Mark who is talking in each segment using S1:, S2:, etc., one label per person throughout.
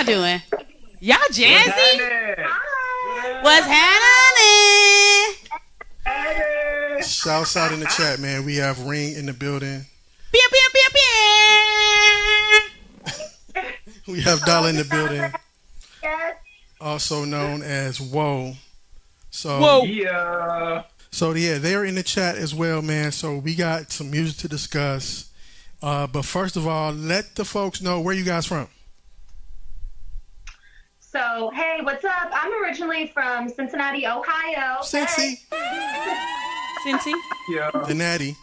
S1: y'all doing? Y'all jazzy? What's happening?
S2: Shouts out in the chat, man. We have Ring in the building.
S1: Pew, pew, pew, pew.
S2: We have Dollar in the building.
S3: Yes.
S2: Also known as WHOAA. So,
S1: Whoa.
S2: yeah, they're in the chat as well, man. So we got some music to discuss. But first of all, let the folks know where you guys from.
S3: So, hey, what's up? I'm originally from Cincinnati, Ohio.
S2: Cincy.
S1: Cincy?
S4: Yeah.
S2: The Natty.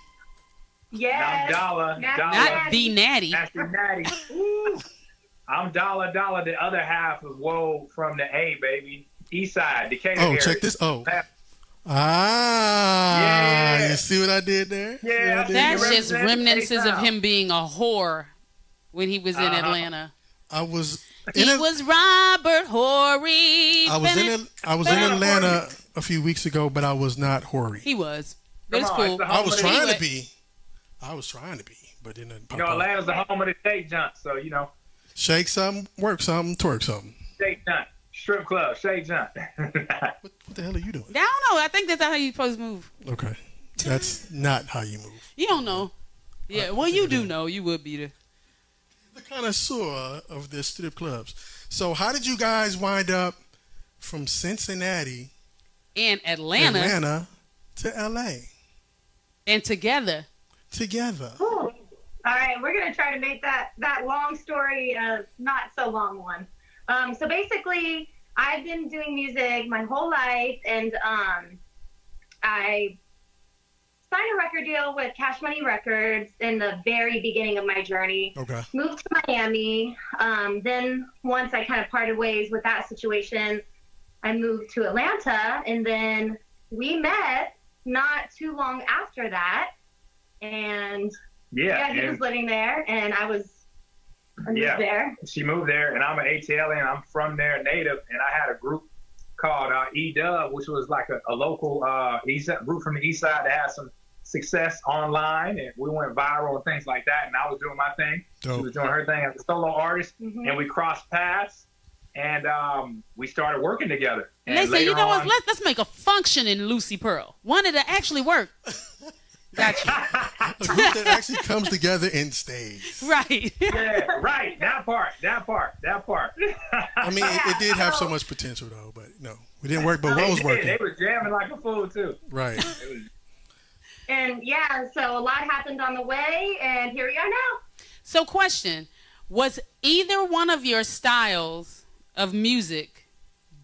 S3: Yes.
S4: I'm Dollar.
S1: Not the natty.
S4: That's the Natty. Ooh. I'm Dollar. The other half of WHOAA from the A, baby. East Side, Decatur area.
S2: Check this. You see what I did there?
S4: Yeah.
S1: That's just remnants of
S4: A-Town.
S1: him being a whore when he was in Atlanta.
S2: I was
S1: He was Robert Horry.
S2: I was in Atlanta a few weeks ago, but I was not Horry.
S1: He was. But it's
S4: Come on,
S1: cool.
S4: it's the
S2: I was trying
S1: Anyway.
S2: to be. But then it
S4: You know, Atlanta's the home of the shake jump, so, you know,
S2: shake something, work something, twerk something.
S4: shake jump. Strip club, shake jump.
S2: What the hell are you doing?
S1: I don't know. I think that's how you're supposed to move.
S2: Okay. That's not how you move.
S1: You don't know. Yeah, well, you do know. You would be
S2: The connoisseur of the strip clubs. So how did you guys wind up from Cincinnati,
S1: in Atlanta
S2: to LA
S1: and together.
S3: Ooh. All right, we're going to try to make that long story a not so long one. So basically, I've been doing music my whole life, and I signed a record deal with Cash Money Records in the very beginning of my journey.
S2: Okay.
S3: Moved to Miami. Then once I kind of parted ways with that situation, I moved to Atlanta, and then we met not too long after that. And
S4: Yeah.
S3: he was living there, and I moved there.
S4: She moved there, and I'm an ATL, and I'm from there, native, and I had a group called E-Dub, which was like a local group from the East Side that had some success online, and we went viral and things like that, and I was doing my thing.
S2: Dope.
S4: She was doing her thing as a solo artist,
S3: Mhm.
S4: and we crossed paths, and we started working together.
S1: And they say, you know what? Let's make a functioning Lucy Pearl. One that actually work. Gotcha.
S2: A group that actually comes together and stays.
S1: Right.
S4: Yeah, right. That part.
S2: I mean, it did have so much potential, though. But no, we didn't work. But what was working?
S4: They were jamming like a fool, too.
S2: Right.
S3: And yeah, so a lot happened on the way, and here we are now.
S1: So question, was either one of your styles of music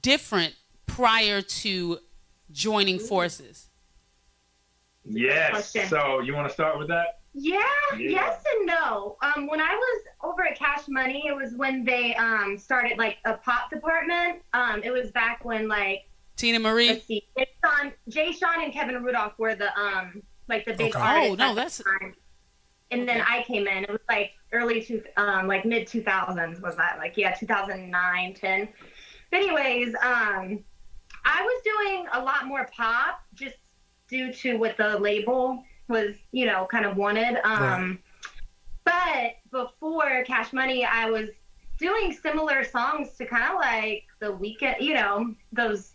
S1: different prior to joining forces?
S4: Yes.
S3: Question.
S4: So you want to start with that?
S3: Yeah,
S4: Yeah.
S3: yes and no. When I was over at Cash Money, it was when they started like a pop department. It was back when
S1: Tina Marie?
S3: let's see, Jay Sean and Kevin Rudolph were the big
S2: Okay.
S3: artists.
S1: Oh, no,
S3: at the
S1: that's-
S3: time. And then I came in. It was mid 2000s was that 2009, 10. But anyways, I was doing a lot more pop just due to what the label was, kind of wanted.
S2: Right.
S3: But before Cash Money, I was doing similar songs to kind of like The Weeknd, those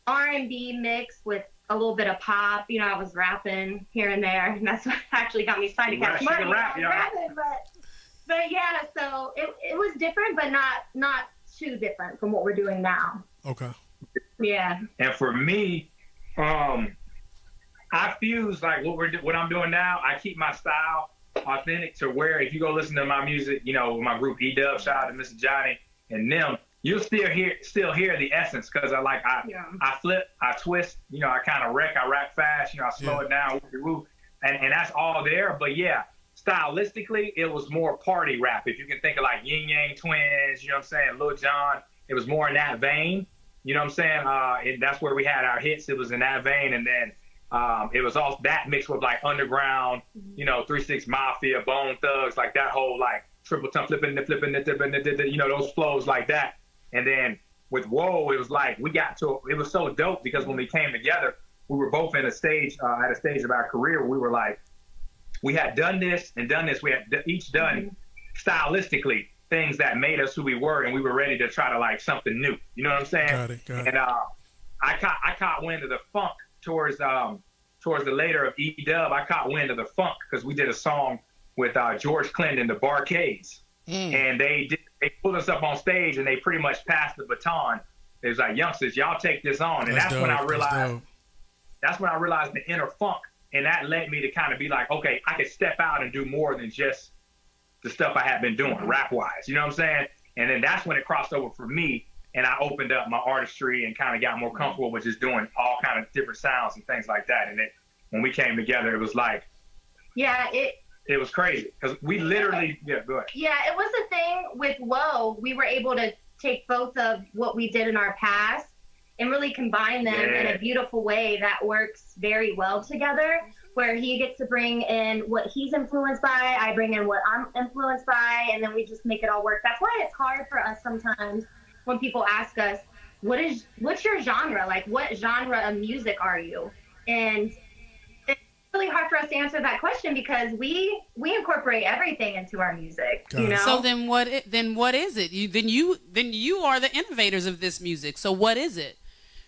S3: R&B mix with a little bit of pop. I was rapping here and there, and that's what actually got me signed to Cash
S4: She can
S3: Money.
S4: rap,
S3: I was
S4: y'all.
S3: rapping, but yeah, so it was different, but not too different from what we're doing now.
S2: Okay.
S3: Yeah.
S4: And for me, I fuse what I'm doing now. I keep my style authentic to where if you go listen to my music, my group E-Dub, shout out to Mr. Johnny and them, you'll still hear the essence because I flip, I twist, I kind of wreck, I rap fast, I slow it down, and that's all there. But yeah, stylistically, it was more party rap. If you can think of like Yin Yang Twins, you know what I'm saying, Lil Jon, it was more in that vein. You know what I'm saying? And that's where we had our hits. It was in that vein, and then it was all that mixed with like underground, 3-6 Mafia, Bone Thugs, like that whole like triple tongue flipping, those flows like that. And then with WHOAA, it was like it was so dope because when we came together, we were both at a stage of our career where we were like, we had done this and done this. We had each done stylistically things that made us who we were, and we were ready to try to like something new. You know what I'm saying?
S2: Got it.
S4: And I caught wind of the funk towards the later of E-Dub. I caught wind of the funk because we did a song with George Clinton and the Barcades, and they pulled us up on stage and they pretty much passed the baton. It was like, youngsters, y'all take this on, and that's when I realized. That's when I realized the inner funk, and that led me to kind of be like, okay, I could step out and do more than just the stuff I had been doing rap-wise. You know what I'm saying? And then that's when it crossed over for me, and I opened up my artistry and kind of got more comfortable with just doing all kind of different sounds and things like that. And when we came together, it was like, it was crazy because we literally, go ahead.
S3: Yeah, it was a thing with WHOAA. We were able to take both of what we did in our past and really combine them in a beautiful way that works very well together, where he gets to bring in what he's influenced by, I bring in what I'm influenced by, and then we just make it all work. That's why it's hard for us sometimes when people ask us, what's your genre? Like, what genre of music are you? And it's really hard for us to answer that question because we incorporate everything into our music, you know?
S1: So then what is it? You are the innovators of this music. So what is it?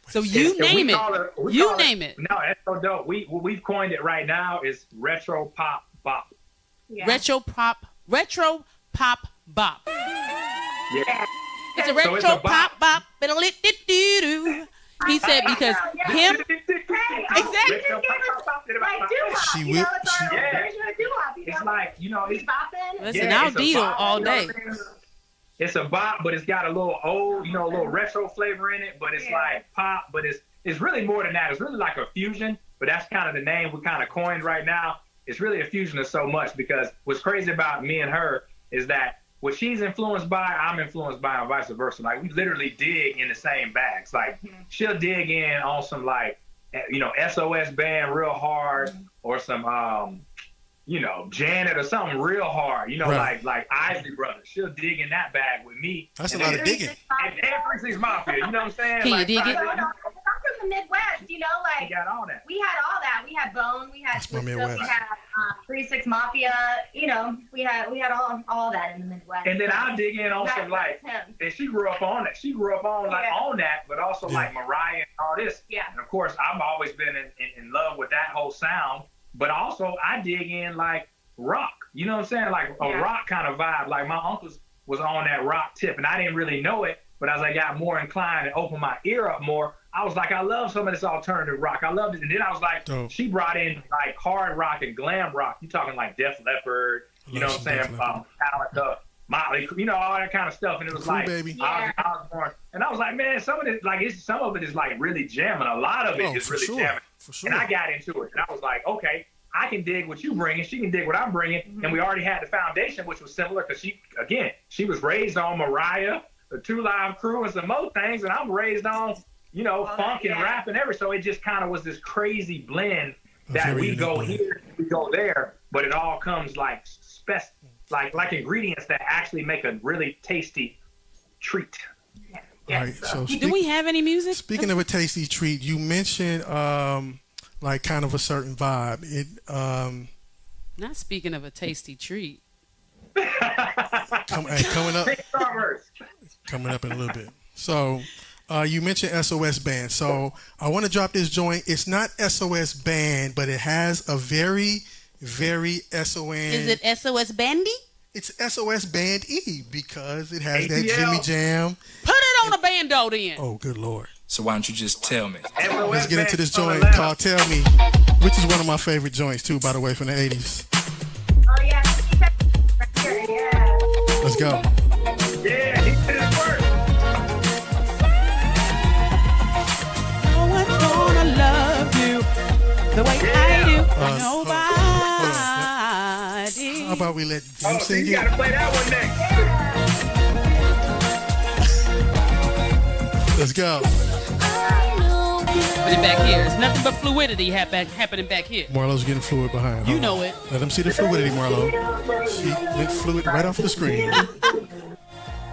S1: So you name it. You name it.
S4: No, that's so dope. We've coined it right now is retro pop bop.
S1: Yeah. Retro pop bop.
S4: Yeah.
S1: It's a retro pop bop. He said because him. Exactly.
S2: She will.
S4: It's like, you know, it's bopping.
S1: Listen, I'll deedle all day.
S4: It's a bop, but it's got a little old, you know, a little retro flavor in it, but it's like pop, but it's really more than that. It's really like a fusion, but that's kind of the name we kind of coined right now. It's really a fusion of so much because what's crazy about me and her is that what she's influenced by, I'm influenced by, and vice versa. Like, we literally dig in the same bags. Like, she'll dig in on some, like, you know, SOS Band real hard, or some, you know, Janet or something real hard, you know, like Isley Brothers. She'll dig in that bag with me.
S2: That's a lot of digging.
S4: And 3 6 Mafia, you know what I'm saying?
S1: Can you dig it?
S3: I'm from the Midwest, you know, like,
S4: we got all that.
S3: We had all that. We had Bone, we had Twister, we had 3 6 Mafia, you know, we had all that in the Midwest.
S4: And then I'll dig in on some, like, and she grew up on that. She grew up on, like, on that, but also, like, Mariah and all this.
S3: Yeah.
S4: And, of course, I've always been in love with that whole sound. But also, I dig in, like, rock. You know what I'm saying? Like, a rock kind of vibe. Like, my uncles was on that rock tip, and I didn't really know it. But as I got more inclined and opened my ear up more, I was like, I love some of this alternative rock. I love it. And then I was like, she brought in, like, hard rock and glam rock. You talking, like, Def Leppard, you know what I'm saying? Metallica, Motley, you know, all that kind of stuff. And it was like,
S2: baby.
S4: I was born. And I was like, man, some of it is, like, really jamming. A lot of it is really jamming.
S2: For sure.
S4: And I got into it. And I was like, okay, I can dig what you bringing. She can dig what I'm bringing. And we already had the foundation, which was similar because she was raised on Mariah, the 2 Live Crew, and some more things. And I'm raised on, you know, funk and rap and everything. So it just kind of was this crazy blend that we go here, we go there, but it all comes like like ingredients that actually make a really tasty treat.
S2: All right, so
S1: do we have any music?
S2: Speaking of a tasty treat, you mentioned like kind of a certain vibe.
S1: Not speaking of a tasty treat.
S2: Coming up in a little bit. So you mentioned SOS Band. So I want to drop this joint. It's not SOS Band, but it has a very, very SON.
S1: Is it SOS Bandy?
S2: It's SOS Band E because it has that Jimmy Jam.
S1: Put it on a bando then.
S2: Oh, good Lord.
S5: So why don't you just tell me?
S2: Let's get into this joint called Tell Me, which is one of my favorite joints too, by the way, from the 80s.
S3: Oh, yeah. Yeah.
S2: Let's go.
S4: Yeah, he did his work.
S1: No one's gonna love you the way I do. Nobody.
S2: How about we let them sing
S4: you
S2: it?
S4: gotta play that one next.
S2: Let's go.
S1: Put it back here. It's nothing but fluidity happening back here.
S2: Marlo's getting fluid behind.
S1: You know it.
S2: Let them see the fluidity, Marlo. She went fluid right off the screen.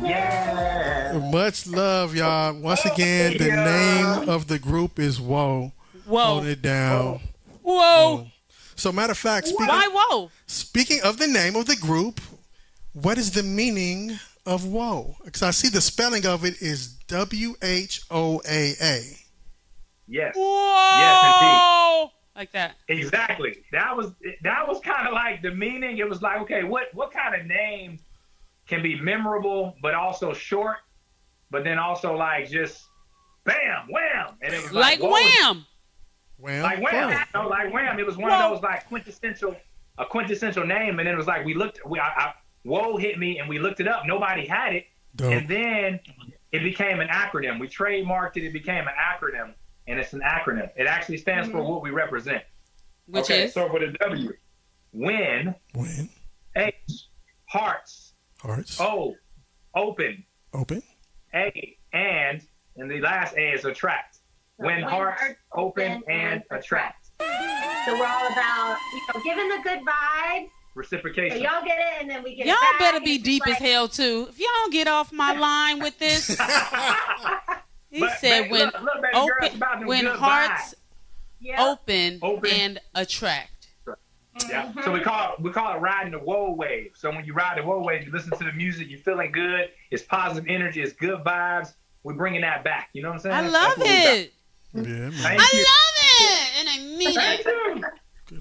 S4: Yeah.
S2: Much love, y'all. Once again, the name of the group is WHOAA. Hold it down.
S1: Whoa.
S2: So, matter of fact,
S1: Why whoa?
S2: Speaking of the name of the group, what is the meaning of WHOAA? Because I see the spelling of it is WHOAA.
S4: Yes.
S1: Whoa!
S4: Yes, indeed.
S1: Like that.
S4: Exactly. That was kind of like the meaning. It was like, okay, what kind of name can be memorable but also short, but then also like just bam, wham, and it was like
S1: wham.
S2: Wham.
S4: Like wham, like wham. It was one of those like quintessential name, and then it was like WHOA hit me, and we looked it up. Nobody had it, and then it became an acronym. We trademarked it. It became an acronym, and it's an acronym. It actually stands for what we represent.
S1: Which is?
S4: So for the W, win. H, hearts. O, open. A, and the last A is attract. Win hearts, open, and attract.
S3: So we're all about, giving the good vibes.
S4: Reciprocation.
S3: So y'all get it, and then we get it
S1: Y'all
S3: back,
S1: better be deep as hell, too. If y'all don't get off my line with this. He said when hearts open and attract.
S4: Yeah. So we call it riding the WHOA wave. So when you ride the WHOA wave, you listen to the music, you're feeling good. It's positive energy. It's good vibes. We're bringing that back. You know what I'm saying?
S1: I love it.
S2: Yeah, man.
S1: I love it, and I mean
S4: Thank
S1: it.
S4: you.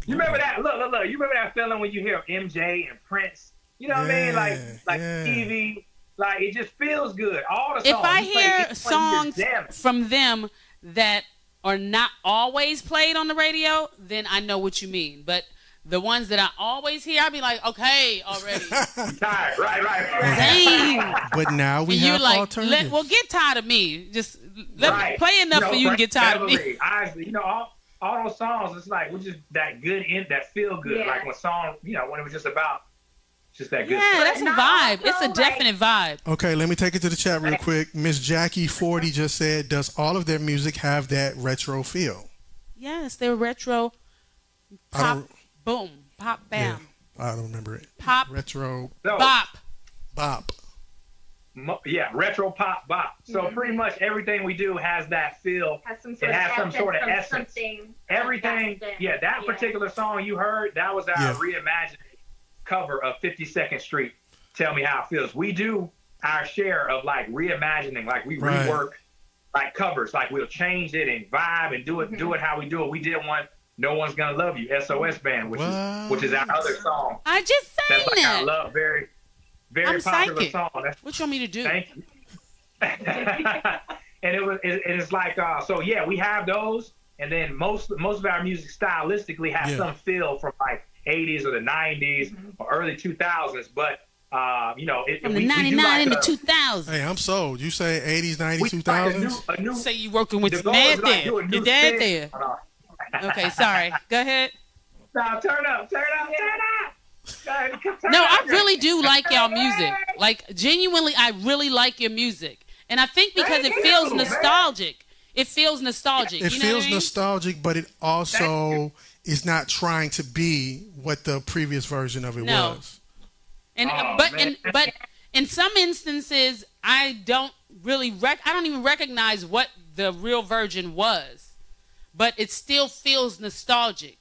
S4: You remember that? Look. You remember that feeling when you hear MJ and Prince? You know what I mean? Like TV. Like it just feels good. All the songs.
S1: If I hear songs from them that are not always played on the radio, then I know what you mean. But the ones that I always hear, I'll be like, okay, already.
S4: Tired, right.
S1: Dang.
S2: But now we have alternatives.
S1: Well, get tired of me. Just let me play enough for you to get tired of me.
S4: All those songs, it's like we're just that good that feel good. Yeah. Like when songs, when it was just about just that good.
S1: Yeah, that's a vibe. It's a definite vibe.
S2: Okay, let me take it to the chat real quick. Miss Jackie 40 just said, does all of their music have that retro feel?
S1: Yes, they're retro. Pop, boom, pop, bam.
S2: Yeah, I don't remember it.
S1: Pop,
S2: retro,
S1: bop.
S4: Yeah, retro, pop, bop. So pretty much everything we do has that feel. It has some sort of essence. Everything, that particular song you heard, that was our reimagined cover of 52nd Street. Tell Me How It Feels. We do our share of like reimagining, like we rework like covers, like we'll change it and vibe and do it how we do it. We did one, No One's Gonna Love You, SOS Band, which is our other song.
S1: I just sang
S4: that's like our love, very popular
S1: psychic.
S4: song.
S1: What you want me to do?
S4: Thank you. And it's like we have those, and then most of our music stylistically has some feel from like 80s or the 90s or early 2000s, but
S1: from the 99 and the 2000s.
S2: Hey, I'm sold. You say 80s, 90s, 2000s?
S1: Say you working with your dad there. Your dad there. Okay, sorry. Go ahead.
S4: Now turn up.
S1: No, I really do like y'all music. Like, genuinely, I really like your music. And I think because it feels nostalgic. It feels nostalgic.
S2: It feels nostalgic, but it also is not trying to be what the previous version of it was.
S1: And but in some instances, I don't even recognize what the real version was. But it still feels nostalgic.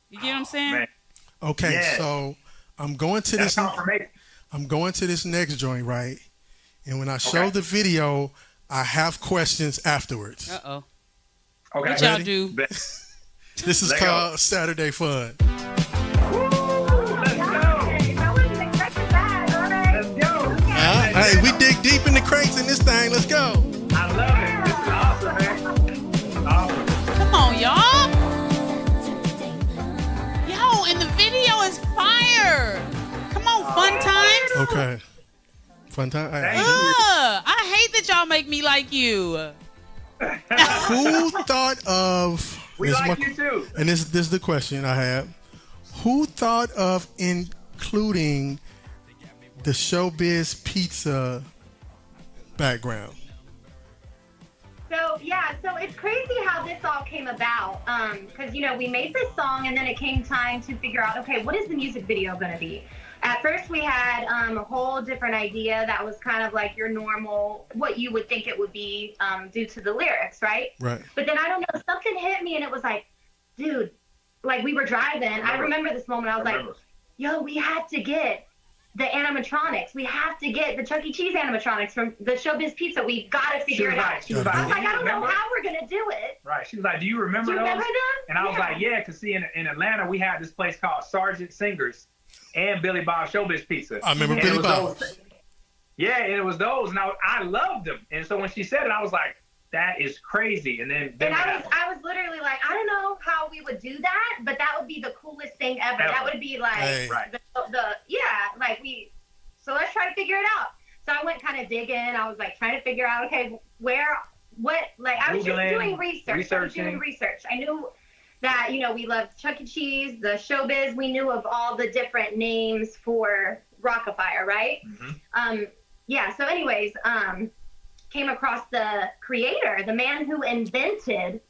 S1: You get what I'm saying?
S4: Man.
S2: Okay, so I'm going to this next joint, right? And when I show the video, I have questions afterwards.
S1: Uh-oh.
S4: Okay.
S1: What y'all do?
S2: This is called Saturday Fun. Hey, we dig deep in the crates in this thing. Let's go.
S4: I love it. This is awesome, man. Awesome.
S1: Come on, y'all. Yo, and the video is fire. Come on, fun times.
S2: Okay. Fun time.
S1: I hate that y'all make me like you.
S2: Who thought of...
S4: We like you too.
S2: And this is the question I have. Who thought of including the Showbiz Pizza background?
S3: So it's crazy how this all came about. Because we made this song, and then it came time to figure out, okay, what is the music video going to be? At first, we had a whole different idea that was kind of like your normal, what you would think it would be due to the lyrics, right?
S2: Right.
S3: But then I don't know, something hit me, and it was like, dude, like we were driving. I remember this moment. I was like, yo, we had to get the animatronics. We have to get the Chuck E. Cheese animatronics from the Showbiz Pizza. We got to figure it out.
S4: She was like,
S3: I was like, I don't know how we're going to do it.
S4: Right. She was like, do you remember those? And I was like, yeah, because see, in Atlanta, we had this place called Sergeant Singers and Billy Bob's Showbiz Pizza.
S2: I remember Billy Bob's.
S4: Yeah, and it was those, and I loved them. And so when she said it, I was like, that is crazy. And then
S3: I was literally like, I don't know how we would do that, but that would be the coolest thing ever. That would be like so let's try to figure it out. So I went kind of digging. I was like trying to figure out, okay, I was just doing research. I knew that, we loved Chuck E. Cheese, the Showbiz. We knew of all the different names for Rock-afire, right?
S4: Mm-hmm.
S3: So anyways, came across the creator, the man who invented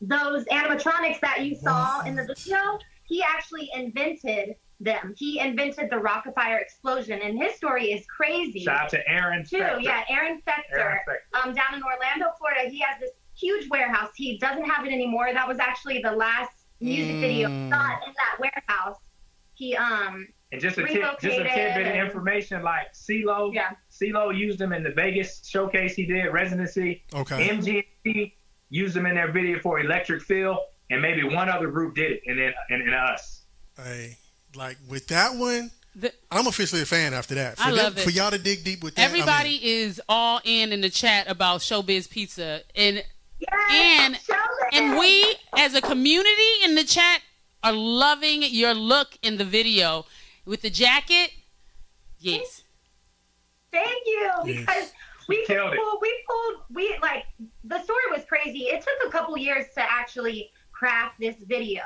S3: those animatronics that you saw in the video. He actually invented them. He invented the Rock-afire explosion, and his story is crazy.
S4: Shout out to Aaron Spector.
S3: Yeah, Aaron Spector. Down in Orlando, Florida, he has this huge warehouse. He doesn't have it anymore. That was actually the last music video shot in that warehouse. He
S4: and just a tidbit of information, like CeeLo. Yeah. CeeLo used them in the Vegas showcase he did, residency.
S2: Okay.
S4: MGMT used them in their video for Electric Feel, and maybe one other group did it, and then us.
S2: Hey, like with that one, I'm officially a fan after that.
S1: I love it.
S2: For y'all to dig deep with that.
S1: Everybody is all in the chat about Showbiz Pizza, and we as a community in the chat are loving your look in the video with the jacket. Yes.
S3: Thank you, because we like, the story was crazy. It took a couple years to actually craft this video.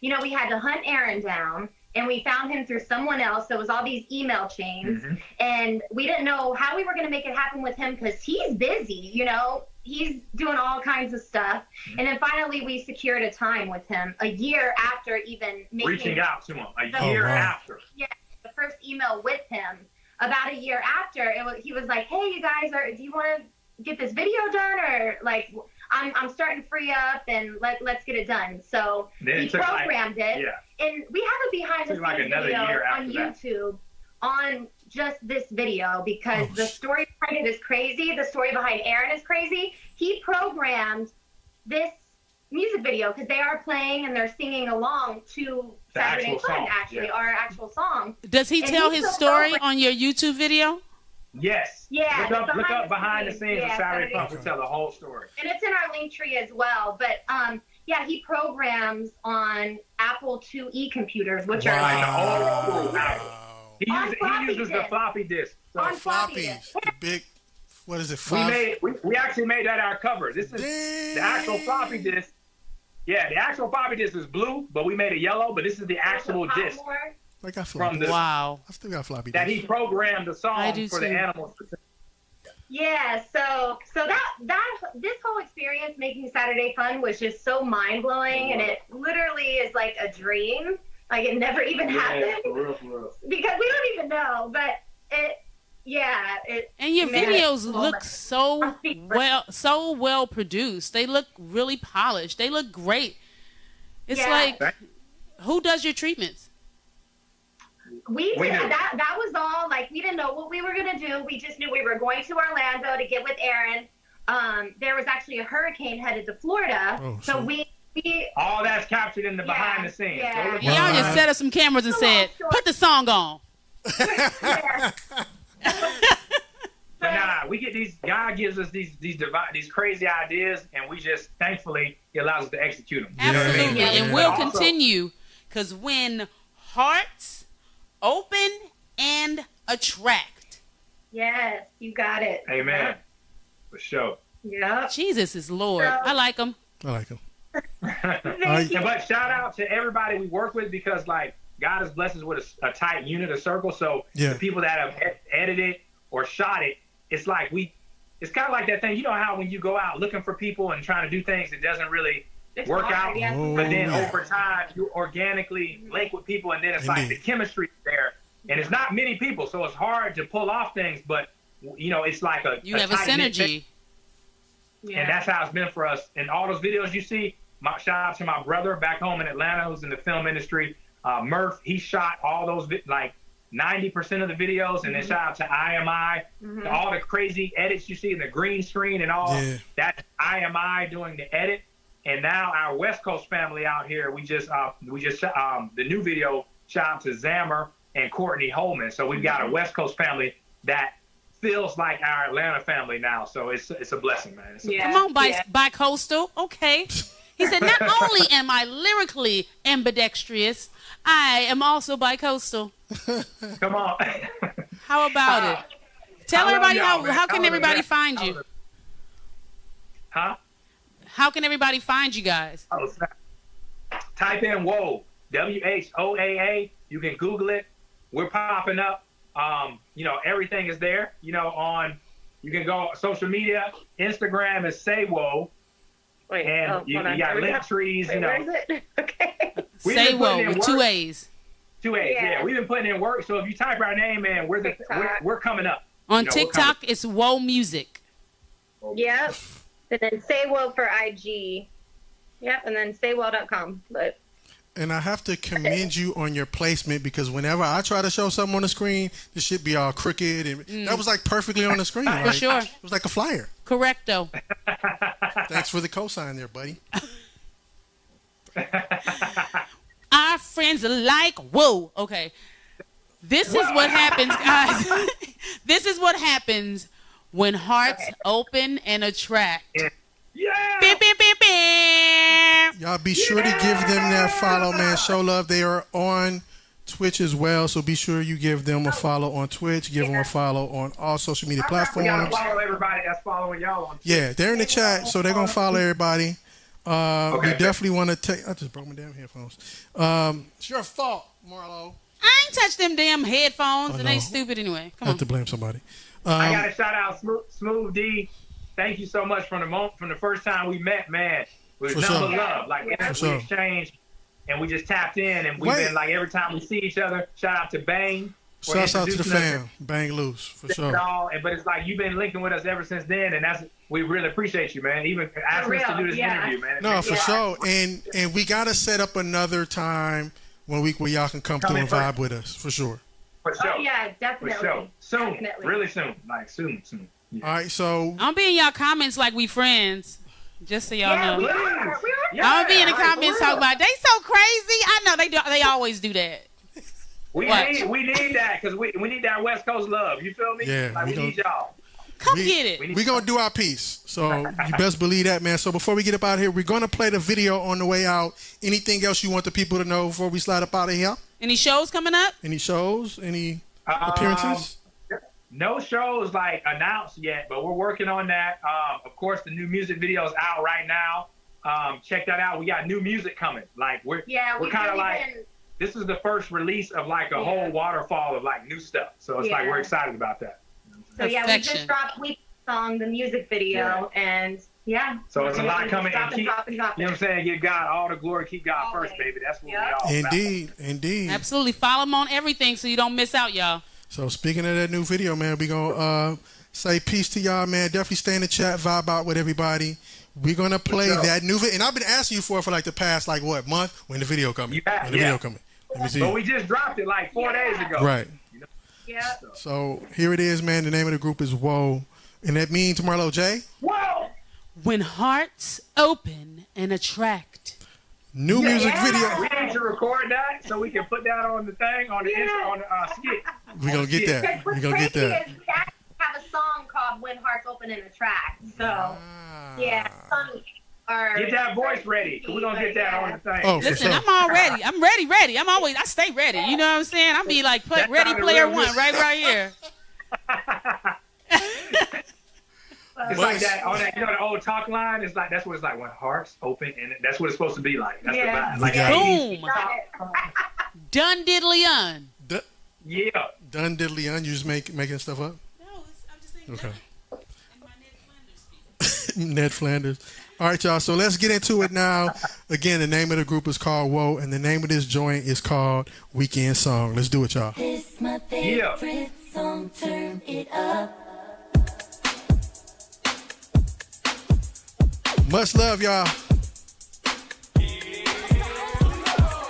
S3: We had to hunt Aaron down, and we found him through someone else. There was all these email chains, and we didn't know how we were going to make it happen with him because he's busy, he's doing all kinds of stuff. And then finally we secured a time with him a year after even
S4: reaching out to him a year after.
S3: Yeah, the first email with him. About a year after, he was like, hey, you guys, do you want to get this video done? Or like, I'm starting to free up, and let's get it done. So he programmed it. Yeah. And we have a behind the scenes video on YouTube on just this video, because the story behind it is crazy. The story behind Aaron is crazy. He programmed this music video because they are playing and they're singing along to Saturday Fun, our actual song.
S1: Does he tell his story on your YouTube video?
S4: Yes.
S3: Yeah.
S4: Look up behind the scenes of Saturday Fun. We tell the whole story.
S3: And it's in our link tree as well. But he programs on Apple IIe computers, which are like the old Apple. He uses the floppy disk. So on floppies.
S2: The big, what is it?
S4: We actually made that our cover. This is the actual floppy disk. Yeah, the actual floppy disk is blue, but we made it yellow. But this is the actual disc.
S2: I got floppy.
S1: Wow.
S2: I still got floppy disk.
S4: That he programmed the song for the animals.
S3: Yeah, so that this whole experience making Saturday Fun was just so mind blowing, and it literally is like a dream. Like it never even happened.
S4: For real.
S3: Because we don't even know, but it.
S1: And your videos look so well produced. They look really polished. They look great. It's like, who does your treatments?
S3: We did that was all, like, we didn't know what we were gonna do. We just knew we were going to Orlando to get with Aaron. There was actually a hurricane headed to Florida, so we
S4: all that's captured in the behind the scenes.
S3: Yeah.
S1: Y'all just set up some cameras and said, "Put the song on."
S4: But we get these. God gives us these crazy ideas, and we just, thankfully, he allows us to execute them.
S1: Absolutely, and we'll continue, because when hearts open and attract.
S3: Yes, you got it.
S4: Amen. For sure.
S3: Yeah.
S1: Jesus is Lord. I like him.
S4: But shout out to everybody we work with, because like, God has blessed us with a tight unit, a circle. So the people that have edited or shot it, it's like it's kind of like that thing. You know how when you go out looking for people and trying to do things, it doesn't really work out.
S3: Yeah.
S4: But then over time, you organically link with people, and then it's like the chemistry is there. And it's not many people, so it's hard to pull off things. But, it's like
S1: you have a synergy.
S3: Yeah.
S4: And that's how it's been for us. And all those videos you see, shout out to my brother back home in Atlanta who's in the film industry. Murph, he shot all those, like, 90% of the videos, and then shout out to IMI, all the crazy edits you see in the green screen and all. Yeah. That's IMI doing the edit. And now our West Coast family out here, we just the new video, shout out to Zammer and Courtney Holman. So we've got a West Coast family that feels like our Atlanta family now. So it's a blessing, man.
S1: Come on, bi-coastal. Okay. He said, not only am I lyrically ambidextrous, I am also bi-coastal.
S4: Come on.
S1: How about it? Tell everybody how can everybody find you?
S4: Huh?
S1: How can everybody find you guys?
S4: Type in WHOAA, WHOAA. You can Google it. We're popping up. Everything is there. You can go social media. Instagram is Say WHOAA.
S3: Wait,
S4: and you got link trees.
S3: Where is it? Okay.
S1: Say WHOAA with 2 A's.
S4: 2 A's. Yeah, we've been putting in work. So if you type our name in, we're coming up.
S1: On TikTok, it's WHOAA Music.
S3: Yep. And then Say WHOAA for IG. Yep. And then saywhoa.com.
S2: And I have to commend you on your placement, because whenever I try to show something on the screen, this shit be all crooked, and that was like perfectly on the screen.
S1: For sure.
S2: It was like a flyer.
S1: Correcto.
S2: Thanks for the cosign there, buddy.
S1: Our friends are like, whoa. Okay. This is what happens, guys. This is what happens when hearts open and attract.
S4: Yeah.
S1: Beep, beep, beep, beep.
S2: Y'all be sure to give them that follow, man. Show love. They are on Twitch as well, so be sure you give them a follow on Twitch. Give them a follow on all social media platforms.
S4: We gotta follow everybody that's following y'all on Twitch.
S2: Yeah, they're in the chat, so they're gonna follow everybody. We definitely want to take. I just broke my damn headphones. It's your fault, Marlo.
S1: I ain't touched them damn headphones, and they stupid anyway. Come on.
S2: I have to blame somebody.
S4: I got to shout out Smooth D. Thank you so much from the first time we met, man. It was nothing but love, like energy exchange, and we just tapped in, and we've been like every time we see each other. Shout out to Bang.
S2: Shouts out to the fam, Bang Loose for sure.
S4: But it's like you've been linking with us ever since then, and we really appreciate you, man. Even asking us to do this interview, man.
S2: No, for sure, and we gotta set up another time 1 week where y'all can come through and vibe with us for sure.
S4: For sure.
S3: Oh yeah, definitely.
S4: For sure. Soon,
S3: definitely.
S4: Really soon, like soon.
S2: Yeah. All right, so
S1: I'm be in y'all comments like we friends, just so y'all know.
S3: We are.
S1: I'm be in the comments talking about they so crazy. I know they always do that.
S4: We need that, because we need that West Coast love. You feel me?
S2: Yeah,
S4: like we need y'all.
S1: Come get it.
S2: We're going to do our piece. So you best believe that, man. So before we get up out of here, we're going to play the video on the way out. Anything else you want the people to know before we slide up out of here?
S1: Any shows coming up?
S2: Any shows? Any appearances?
S4: No shows like announced yet, but we're working on that. Of course, the new music video is out right now. Check that out. We got new music coming. Like we're kind of like... This is the first release of like a whole waterfall of like new stuff. So it's like we're excited about that.
S3: So we just dropped Week's song, the music video, and
S4: so it's a lot coming. And you know what I'm saying? Give God all the glory. Keep God first, baby. That's what we all about.
S2: Indeed.
S1: Absolutely. Follow them on everything so you don't miss out, y'all.
S2: So speaking of that new video, man, we gonna say peace to y'all, man. Definitely stay in the chat, vibe out with everybody. We're gonna play that new video, and I've been asking you for like the past month when the video coming. When the video coming. Let me see.
S4: But we just dropped it like 4 days ago.
S2: Right.
S3: Yeah.
S2: So here it is, man. The name of the group is WHOAA, and that means Marlo J.
S4: Whoa!
S1: When hearts open and attract.
S2: New music video.
S4: We need to record that so we can put that on the thing on the skit.
S2: We're gonna get that. We're gonna get that.
S3: We actually have a song called "When Hearts Open and Attract." So
S4: get that voice ready. We're gonna get that on the thing.
S2: Oh,
S1: listen, I'm all ready. I'm ready. I stay ready. You know what I'm saying? I'm be like Ready Player One right here.
S4: It's like that on that, the old talk line. It's like that's what it's like when hearts open, and that's what it's supposed to be like. That's the vibe. Like
S1: boom. Done diddly-un.
S2: Done diddly-un. You just making stuff up?
S1: No, I'm just saying.
S2: Okay.
S1: In my Ned Flanders speech.
S2: Ned Flanders. All right, y'all. So let's get into it now. Again, the name of the group is called WHOAA, and the name of this joint is called Weekend Song. Let's do it, y'all.
S5: It's my favorite song. Turn it up.
S2: Much love, y'all.